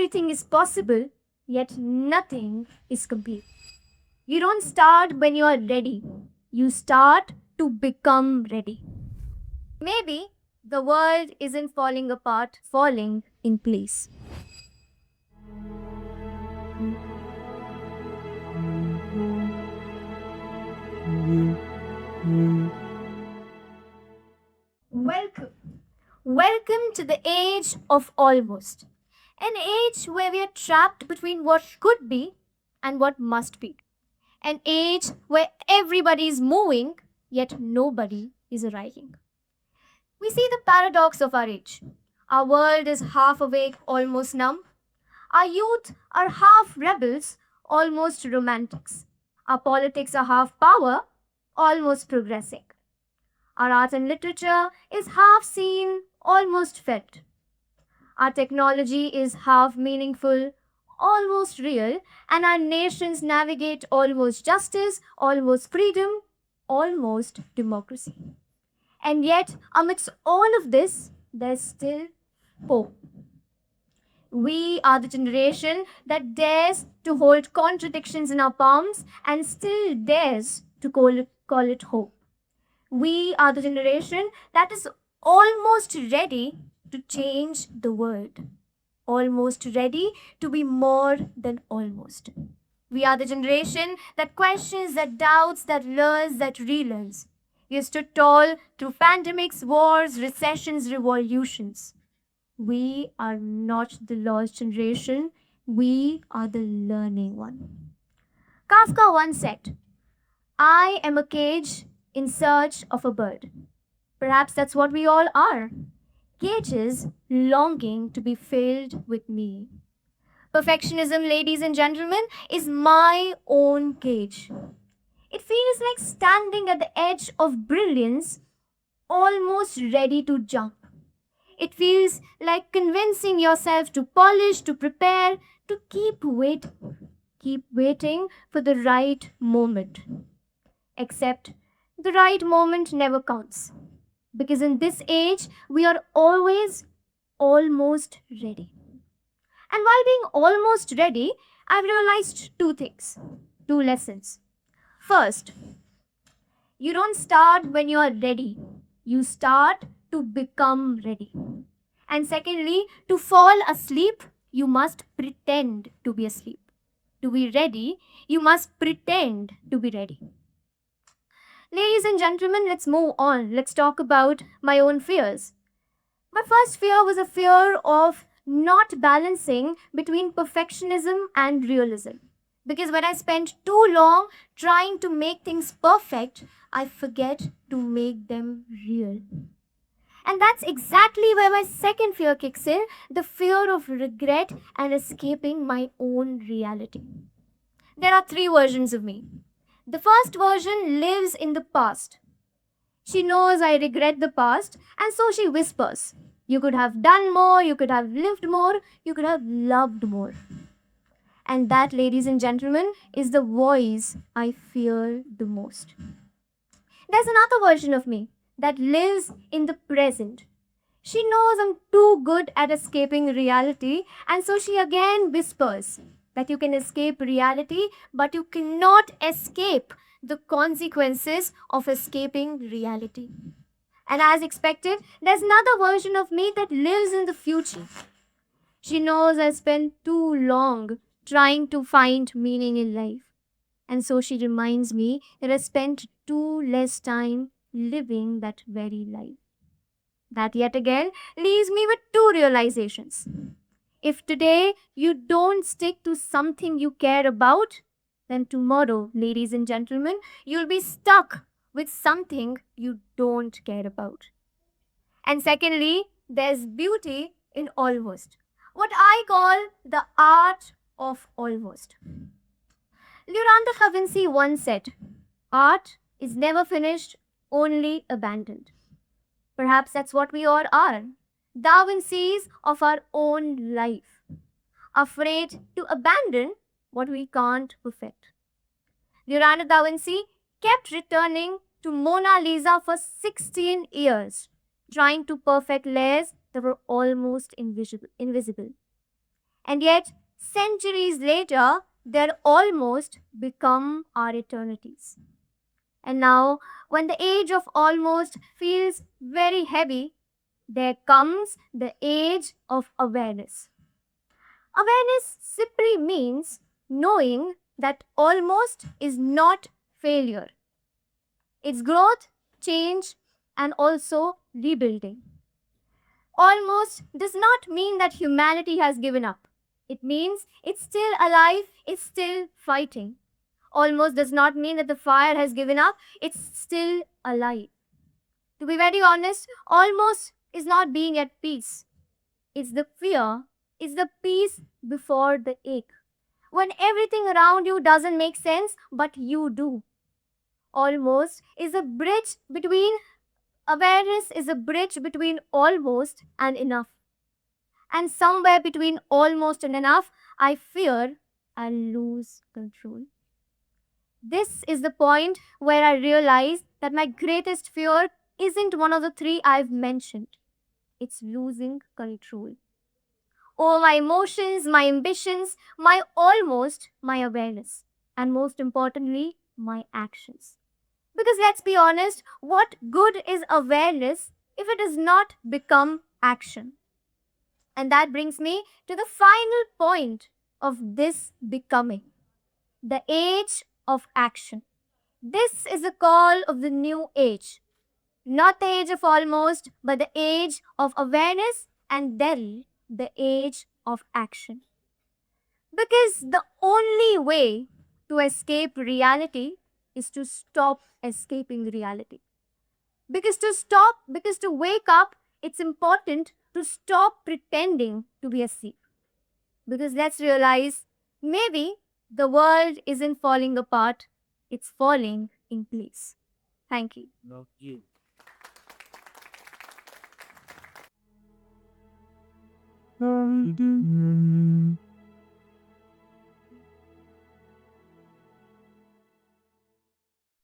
everything is possible, yet nothing is complete. You don't start when you are ready, you start to become ready. Maybe the world isn't falling apart, falling in place. Welcome. Welcome to the age of almost. An age where we are trapped between what could be and what must be. An age where everybody is moving, yet nobody is arriving. We see the paradox of our age. Our world is half awake, almost numb. Our youth are half rebels, almost romantics. Our politics are half power, almost progressing. Our art and literature is half seen, almost felt. Our technology is half meaningful, almost real, and our nations navigate almost justice, almost freedom, almost democracy. And yet, amidst all of this, there's still hope. We are the generation that dares to hold contradictions in our palms and still dares to call it hope. We are the generation that is almost ready to change the world, almost ready to be more than almost. We are the generation that questions, that doubts, that learns, that relearns. We have stood tall through pandemics, wars, recessions, revolutions. We are not the lost generation, we are the learning one. Kafka once said, I am a cage in search of a bird. Perhaps that's what we all are. Cages longing to be filled with me. Perfectionism, ladies and gentlemen, is my own cage. It feels like standing at the edge of brilliance, almost ready to jump. It feels like convincing yourself to polish, to prepare, to keep waiting for the right moment. Except the right moment never counts. Because in this age, we are always almost ready. And while being almost ready, I've realized two things, two lessons. First, you don't start when you are ready, you start to become ready. And secondly, to fall asleep, you must pretend to be asleep. To be ready, you must pretend to be ready. Ladies and gentlemen, let's move on. Let's talk about my own fears. My first fear was a fear of not balancing between perfectionism and realism. Because when I spend too long trying to make things perfect, I forget to make them real. And that's exactly where my second fear kicks in, the fear of regret and escaping my own reality. There are three versions of me. The first version lives in the past. She knows I regret the past, and so she whispers, you could have done more, you could have lived more, you could have loved more. And that, ladies and gentlemen, is the voice I fear the most. There's another version of me that lives in the present. She knows I'm too good at escaping reality, and so she again whispers that you can escape reality, but you cannot escape the consequences of escaping reality. And as expected, there's another version of me that lives in the future. She knows I spent too long trying to find meaning in life. And so she reminds me that I spent too less time living that very life. That yet again leaves me with two realizations. If today you don't stick to something you care about, then tomorrow, ladies and gentlemen, you'll be stuck with something you don't care about. And secondly, there's beauty in almost. What I call the art of almost. Leonardo da Vinci once said, art is never finished, only abandoned. Perhaps that's what we all are. Da Vinci's of our own life, afraid to abandon what we can't perfect. Leonardo da Vinci kept returning to Mona Lisa for 16 years, trying to perfect layers that were almost invisible. And yet, centuries later, they're almost become our eternities. And now, when the age of almost feels very heavy, there comes the age of awareness. Awareness simply means knowing that almost is not failure. It's growth, change, and also rebuilding. Almost does not mean that humanity has given up. It means it's still alive, it's still fighting. Almost does not mean that the fire has given up, it's still alive. To be very honest, almost is not being at peace. It's the fear, it's the peace before the ache. When everything around you doesn't make sense, but you do. Almost is a bridge between awareness, is a bridge between almost and enough. And somewhere between almost and enough, I fear I'll lose control. This is the point where I realize that my greatest fear isn't one of the three I've mentioned. It's losing control. Oh, my emotions, my ambitions, my almost, my awareness, and most importantly, my actions. Because let's be honest, what good is awareness if it does not become action? And that brings me to the final point of this becoming, the age of action. This is a call of the new age, not the age of almost, but the age of awareness and then the age of action. Because the only way to escape reality is to stop escaping reality. Because to wake up, it's important to stop pretending to be asleep. Because let's realize maybe the world isn't falling apart, it's falling in place. Thank you.